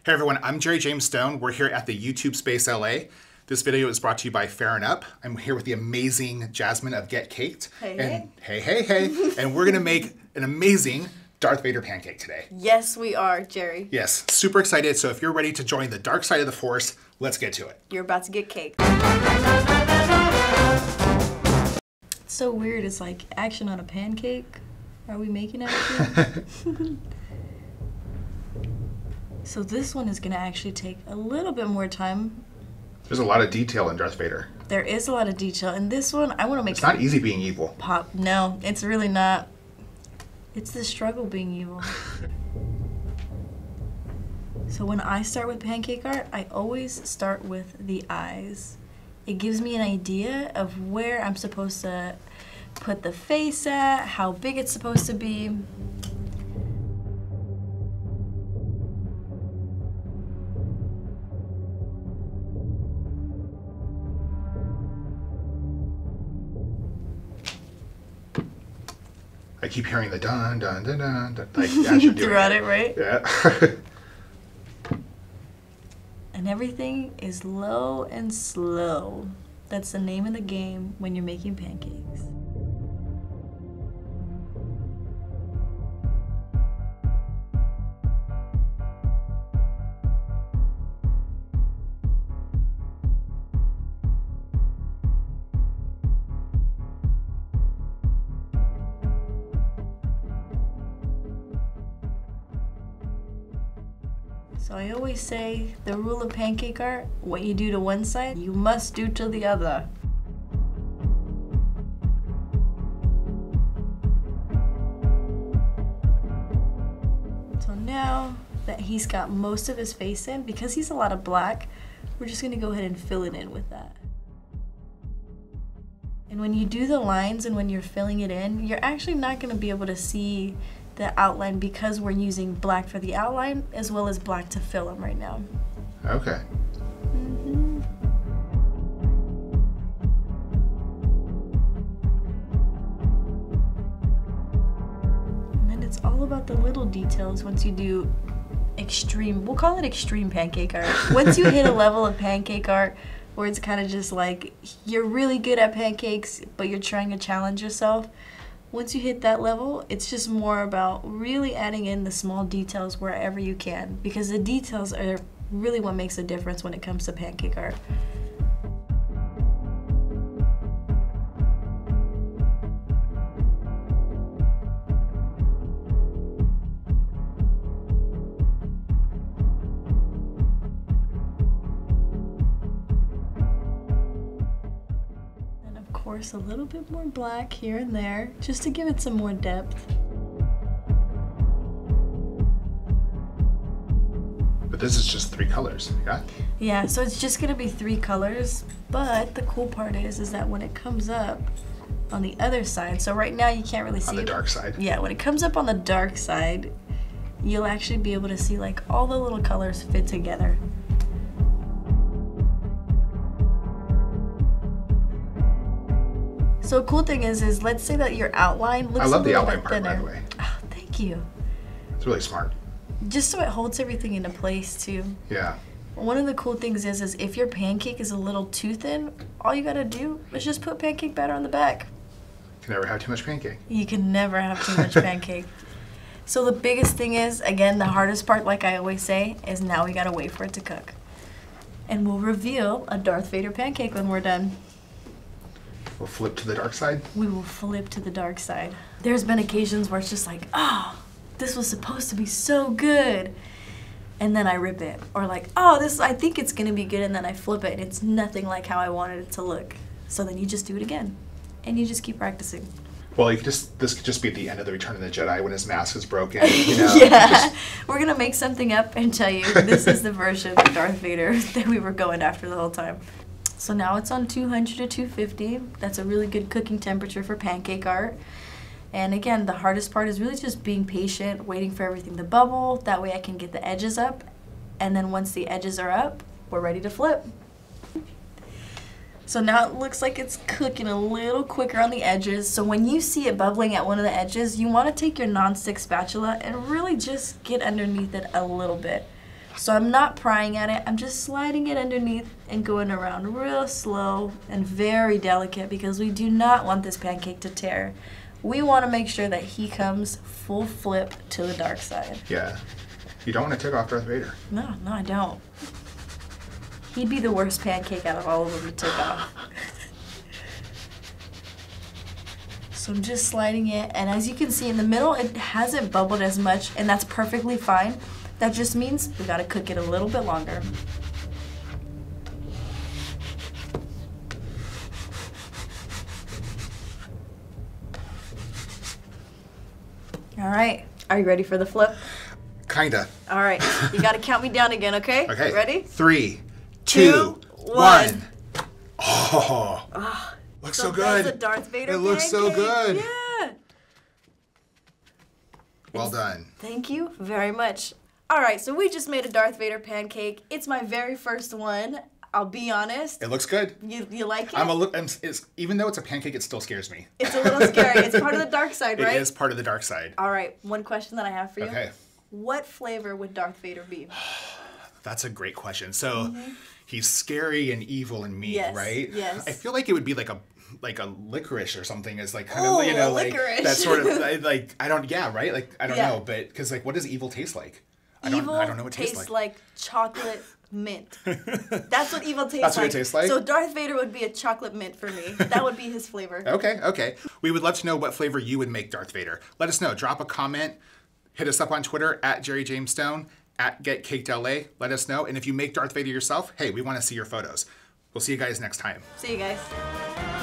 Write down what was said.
Hey everyone, I'm Jerry James Stone. We're here at the YouTube Space LA. This video is brought to you by Fair and Up. I'm here with the amazing Jasmine of Get Caked. Hey. And we're gonna make an amazing Darth Vader pancake today. Yes, we are, Jerry. Yes, super excited. So if you're ready to join the dark side of the Force, let's get to it. You're about to get cake. It's so weird. It's like action on a pancake. Are we making action? So this one is going to actually take a little bit more time. There's a lot of detail in Darth Vader. There is a lot of detail. And this one, I want to make It's not easy being evil. Pop. No, it's really not. It's the struggle being evil. So when I start with pancake art, I always start with the eyes. It gives me an idea of where I'm supposed to put the face at, how big it's supposed to be. I keep hearing the dun dun dun dun, dun like as you're doing Throughout it, right? Yeah. And everything is low and slow. That's the name of the game when you're making pancakes. So I always say the rule of pancake art, what you do to one side, you must do to the other. So now that he's got most of his face in, because he's a lot of black, we're just gonna go ahead and fill it in with that. And when you do the lines and when you're filling it in, you're actually not gonna be able to see the outline because we're using black for the outline as well as black to fill them right now. Okay. And then it's all about the little details once you do extreme, we'll call it extreme pancake art. Once you hit a level of pancake art where it's kind of just like you're really good at pancakes but you're trying to challenge yourself, once you hit that level, it's just more about really adding in the small details wherever you can, because the details are really what makes a difference when it comes to pancake art. Of course, a little bit more black here and there, just to give it some more depth. But this is just 3 colors, yeah? Yeah, so it's just gonna be 3 colors, but the cool part is that when it comes up on the other side, so right now you can't really see on the dark side. Yeah, when it comes up on the dark side, you'll actually be able to see like all the little colors fit together. So a cool thing is let's say that your outline looks a little bit thinner. I love the outline part, by the way. Oh, thank you. It's really smart. Just so it holds everything into place too. Yeah. One of the cool things is if your pancake is a little too thin, all you gotta do is just put pancake batter on the back. You can never have too much pancake. You can never have too much pancake. So the biggest thing is, again, the hardest part, like I always say, is now we gotta wait for it to cook. And we'll reveal a Darth Vader pancake when we're done. We'll flip to the dark side? We will flip to the dark side. There's been occasions where it's just like, oh, this was supposed to be so good. And then I rip it. Or like, oh, I think it's gonna be good, and then I flip it and it's nothing like how I wanted it to look. So then you just do it again. And you just keep practicing. Well, this could just be at the end of the Return of the Jedi when his mask is broken, you know? Yeah, we're gonna make something up and tell you this is the version of Darth Vader that we were going after the whole time. So now it's on 200 to 250. That's a really good cooking temperature for pancake art. And again, the hardest part is really just being patient, waiting for everything to bubble. That way I can get the edges up. And then once the edges are up, we're ready to flip. So now it looks like it's cooking a little quicker on the edges. So when you see it bubbling at one of the edges, you want to take your nonstick spatula and really just get underneath it a little bit. So I'm not prying at it. I'm just sliding it underneath and going around real slow and very delicate because we do not want this pancake to tear. We want to make sure that he comes full flip to the dark side. Yeah. You don't want to take off Darth Vader. No, I don't. He'd be the worst pancake out of all of them to take off. So I'm just sliding it, and as you can see in the middle, it hasn't bubbled as much, and that's perfectly fine. That just means we gotta cook it a little bit longer. All right, are you ready for the flip? Kinda. All right, you gotta count me down again, okay? Okay. Ready? 3, 2, 1. Oh, looks so good. That's a Darth Vader It looks so pancake. good. Yeah. Well done. Thank you very much. All right, so we just made a Darth Vader pancake. It's my very first one. I'll be honest. It looks good. You like it? Even though it's a pancake, it still scares me. It's a little scary. It's part of the dark side, right? It is part of the dark side. All right, one question that I have for you. Okay. What flavor would Darth Vader be? That's a great question. So he's scary and evil and mean, Yes, right? yes. I feel like it would be like a licorice or something is like kind Oh, of, you know, like licorice. that sort of like I don't right? Like I don't Yeah. know, but cuz like what does evil taste like? Evil I don't know what it tastes like chocolate mint. That's what evil tastes like. That's what it tastes like? So Darth Vader would be a chocolate mint for me. That would be his flavor. Okay. We would love to know what flavor you would make Darth Vader. Let us know. Drop a comment. Hit us up on Twitter at Jerry James Stone, at GetCakedLA. Let us know. And if you make Darth Vader yourself, hey, we want to see your photos. We'll see you guys next time. See you guys.